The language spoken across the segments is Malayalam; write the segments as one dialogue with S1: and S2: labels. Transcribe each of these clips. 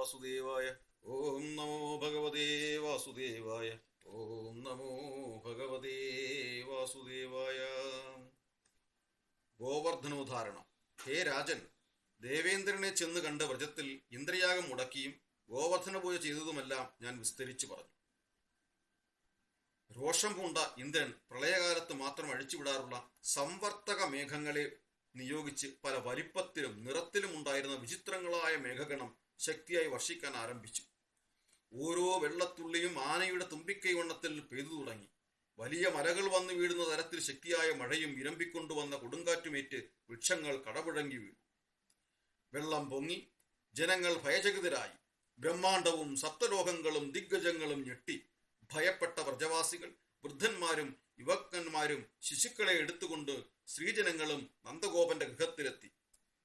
S1: വാസുദേവായ. ഓം നമോ ഭഗവതേ വാസുദേവായ. ഓം നമോ ഭഗവതേ വാസുദേവായ. ഗോവർദ്ധനോദ്ധാരണം. ഹേ രാജൻ, ദേവേന്ദ്രനെ ചെന്ന് കണ്ട വ്രജത്തിൽ ഇന്ദ്രയാഗം മുടക്കിയും ഗോവർദ്ധന പൂജ ചെയ്തതുമെല്ലാം ഞാൻ വിസ്തരിച്ചു പറഞ്ഞു. രോഷം പൂണ്ട ഇന്ദ്രൻ പ്രളയകാലത്ത് മാത്രം അഴിച്ചുവിടാറുള്ള സംവർത്തക മേഘങ്ങളെ നിയോഗിച്ച് പല വലിപ്പത്തിലും നിറത്തിലും ഉണ്ടായിരുന്ന വിചിത്രങ്ങളായ മേഘഗണം ശക്തിയായി വർഷിക്കാൻ ആരംഭിച്ചു. ഓരോ വെള്ളത്തുള്ളിയും ആനയുടെ തുമ്പിക്കൈവണ്ണത്തിൽ പെയ്തു തുടങ്ങി. വലിയ മലകൾ വന്നു വീഴുന്ന തരത്തിൽ ശക്തിയായ മഴയും ഇരമ്പിക്കൊണ്ടുവന്ന കൊടുങ്കാറ്റുമേറ്റ് വൃക്ഷങ്ങൾ കടപുഴങ്ങി വീണു. വെള്ളം പൊങ്ങി. ജനങ്ങൾ ഭയചകിതരായി. ബ്രഹ്മാണ്ടവും സപ്തലോകങ്ങളും ദിഗ്ഗജങ്ങളും ഞെട്ടി. ഭയപ്പെട്ട വ്രജവാസികൾ, വൃദ്ധന്മാരും യുവക്കന്മാരും ശിശുക്കളെ എടുത്തുകൊണ്ട് ശ്രീജനങ്ങളും നന്ദഗോപന്റെ ഗൃഹത്തിലെത്തി.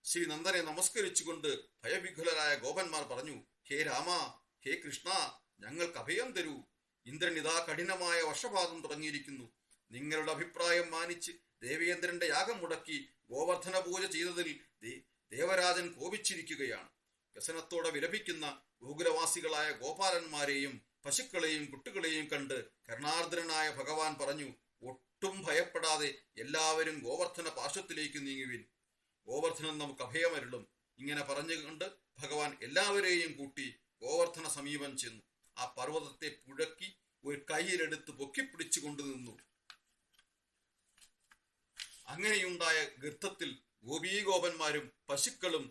S1: ശ്രീ നന്ദനെ നമസ്കരിച്ചുകൊണ്ട് ഭയവിഘുലരായ ഗോപന്മാർ പറഞ്ഞു: ഹേ രാമ, ഹേ കൃഷ്ണ, ഞങ്ങൾക്ക് അഭയം തരൂ. ഇന്ദ്രൻ ഇതാ കഠിനമായ വർഷപാതം തുടങ്ങിയിരിക്കുന്നു. നിങ്ങളുടെ അഭിപ്രായം മാനിച്ച് ദേവേന്ദ്രന്റെ യാഗം മുടക്കി ഗോവർദ്ധന പൂജ ചെയ്തതിൽ ദേവരാജൻ കോപിച്ചിരിക്കുകയാണ്. വ്യസനത്തോടെ വിലപിക്കുന്ന ഗോകുലവാസികളായ ഗോപാലന്മാരെയും പശുക്കളെയും കുട്ടികളെയും കണ്ട് കരുണാർദ്രനായ ഭഗവാൻ പറഞ്ഞു: ഒട്ടും ഭയപ്പെടാതെ എല്ലാവരും ഗോവർദ്ധന പാർശ്വത്തിലേക്ക് നീങ്ങുവിൻ. ഗോവർദ്ധനൻ നമുക്ക് അഭയമരുളും. ഇങ്ങനെ പറഞ്ഞുകൊണ്ട് ഭഗവാൻ എല്ലാവരെയും കൂട്ടി ഗോവർദ്ധന സമീപം ചെന്നു. ആ പർവ്വതത്തെ പുഴക്കി ഒരു കൈയിലെടുത്ത് പൊക്കിപ്പിടിച്ചു കൊണ്ടു നിന്നു. അങ്ങനെയുണ്ടായ ഗർത്തത്തിൽ ഗോപീഗോപന്മാരും പശുക്കളും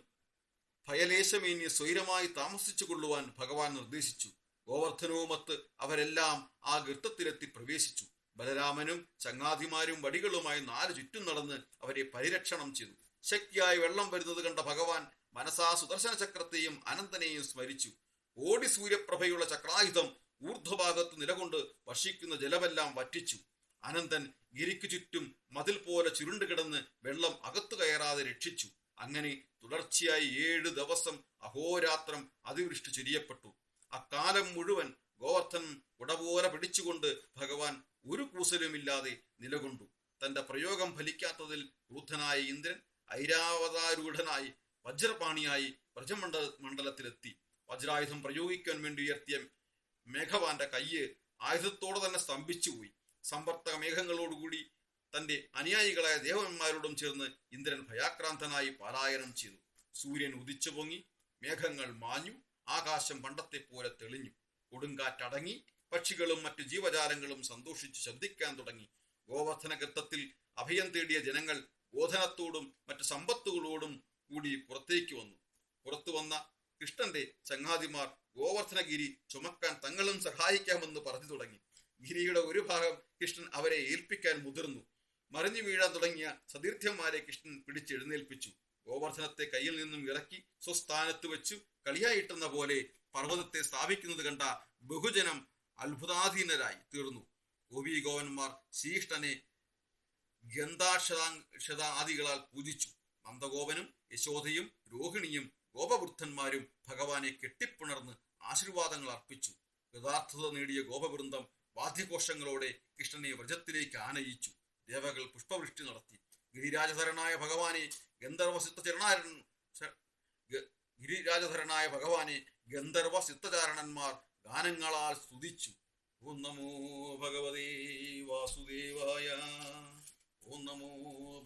S1: ഭയലേശമേന്യ സ്വൈരമായി താമസിച്ചു കൊള്ളുവാൻ ഭഗവാൻ നിർദ്ദേശിച്ചു. ഗോവർദ്ധനവുമൊത്ത് അവരെല്ലാം ആ ഗർത്തത്തിലെത്തി പ്രവേശിച്ചു. ബലരാമനും ചങ്ങാതിമാരും വടികളുമായി 4 ചുറ്റും നടന്ന് അവരെ പരിരക്ഷണം ചെയ്തു. ശക്തിയായി വെള്ളം വരുന്നത് കണ്ട ഭഗവാൻ മനസാ സുദർശന ചക്രത്തെയും അനന്തനെയും സ്മരിച്ചു. കോടി സൂര്യപ്രഭയുള്ള ചക്രായുധം ഊർധ്വഭാഗത്ത് നിലകൊണ്ട് വർഷിക്കുന്ന ജലമെല്ലാം വറ്റിച്ചു. അനന്തൻ ഗിരിക്കു ചുറ്റും മതിൽ പോലെ ചുരുണ്ടുകിടന്ന് വെള്ളം അകത്തു കയറാതെ രക്ഷിച്ചു. അങ്ങനെ തുടർച്ചയായി 7 ദിവസം അഹോരാത്രം അതിവൃഷ്ടി ചൊരിയപ്പെട്ടു. അക്കാലം മുഴുവൻ ഗോവർദ്ധൻ ഉടപോലെ പിടിച്ചുകൊണ്ട് ഭഗവാൻ ഒരു കൂസലുമില്ലാതെ നിലകൊണ്ടു. തന്റെ പ്രയോഗം ഫലിക്കാത്തതിൽ ക്രുദ്ധനായ ഇന്ദ്രൻ ഐരാവതാരൂഢനായി വജ്രപാണിയായി വ്രജമണ്ഡലത്തിലെത്തി. വജ്രായുധം പ്രയോഗിക്കാൻ വേണ്ടി ഉയർത്തിയ മേഘവാന്റെ കയ്യ് ആയുധത്തോടെ തന്നെ സ്തംഭിച്ചുപോയി. സംവർത്തക മേഘങ്ങളോടുകൂടി തന്റെ അനുയായികളായ ദേവന്മാരോടും ചേർന്ന് ഇന്ദ്രൻ ഭയാക്രാന്തനായി പാലായനം ചെയ്തു. സൂര്യൻ ഉദിച്ചു പൊങ്ങി. മേഘങ്ങൾ മാഞ്ഞു. ആകാശം പണ്ടത്തെ പോലെ തെളിഞ്ഞു. കൊടുങ്കാറ്റടങ്ങി. പക്ഷികളും മറ്റു ജീവജാലങ്ങളും സന്തോഷിച്ച് ശബ്ദിക്കാൻ തുടങ്ങി. ഗോവർദ്ധന ഗർത്തത്തിൽ അഭയം തേടിയ ജനങ്ങൾ ഗോധനത്തോടും മറ്റു സമ്പത്തുകളോടും കൂടി പുറത്തേക്ക് വന്നു. പുറത്തു വന്ന കൃഷ്ണന്റെ ചങ്ങാതിമാർ ഗോവർദ്ധനഗിരി ചുമക്കാൻ തങ്ങളും സഹായിക്കാമെന്ന് പറഞ്ഞു തുടങ്ങി. ഗിരിയുടെ ഒരു ഭാഗം കൃഷ്ണൻ അവരെ ഏൽപ്പിക്കാൻ മുതിർന്നു. മറിഞ്ഞു വീഴാൻ തുടങ്ങിയ സതീർത്ഥ്യന്മാരെ കൃഷ്ണൻ പിടിച്ചെഴുന്നേൽപ്പിച്ചു. ഗോവർദ്ധനത്തെ കയ്യിൽ നിന്നും ഇറക്കി സ്വസ്ഥാനത്ത് വെച്ചു കളിയായിട്ടെന്ന പോലെ പർവ്വതത്തെ സ്ഥാപിക്കുന്നത് കണ്ട ബഹുജനം അത്ഭുതാധീനരായി തീർന്നു. ഗോപീഗോപന്മാർ ശ്രീകൃഷ്ണനെ ഗന്ധാക്ഷതാദികളാൽ പൂജിച്ചു. നന്ദഗോപനും യശോദയും രോഹിണിയും ഗോപവൃദ്ധന്മാരും ഭഗവാനെ കെട്ടിപ്പുണർന്ന് ആശീർവാദങ്ങൾ അർപ്പിച്ചു. കൃതാർത്ഥത നേടിയ ഗോപവൃന്ദം വാദ്യഘോഷങ്ങളോടെ കൃഷ്ണനെ വ്രജത്തിലേക്ക് ആനയിച്ചു. ദേവകൾ പുഷ്പവൃഷ്ടി നടത്തി. ഗിരിരാജധരനായ ഭഗവാനെ ഗന്ധർവ ചിത്തചാരണന്മാർ ഗാനങ്ങളാൽ സ്തുതിച്ചു. ഓം നമോ ഭഗവതേ വാസുദേവായ. ഓം നമോ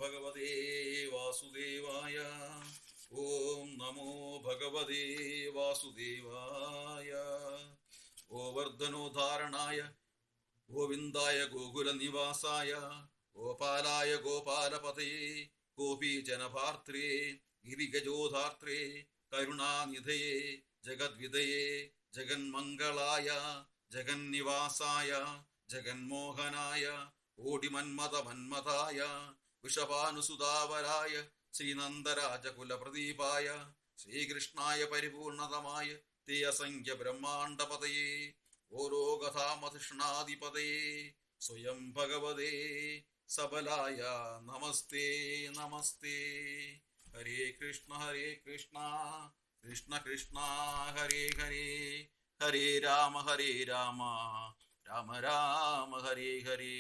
S1: ഭഗവതേ വാസുദേവായ. ഓം നമോ ഭഗവതേ വാസുദേവായ. ഗോവർദ്ധനോദ്ധാരണായ ഗോവിന്ദായ ഗോകുല നിവാസായ ഗോപാലായ ഗോപാലപതയേ ഗോപീജനഭാർത്രേ ഗിരിഗജോധാർത്രേ കരുണാനിധയേ ജഗദ്വിധയേ ജഗന്മംഗളായ ജഗന്നിവാസായ ജഗന്മോഹനായ കോടിമന്മഥമന്മഥായ വൃഷഭാനുസുതാവരായ ശ്രീനന്ദരാജകുലപ്രദീപായ ശ്രീകൃഷ്ണായ പരിപൂർണതമായ തേ അസംഖ്യ ബ്രഹ്മാണ്ഡപതയേ ഓരോഗഥാമധിഷ്ണാധിപതയേ സ്വയം ഭഗവതേ സബലായ നമസ്തേ നമസ്തേ. ഹരേ കൃഷ്ണ കൃഷ്ണ കൃഷ്ണ ഹരേ ഹരേ, ഹരേ രാമ രാമ രാമ ഹരേ ഹരേ.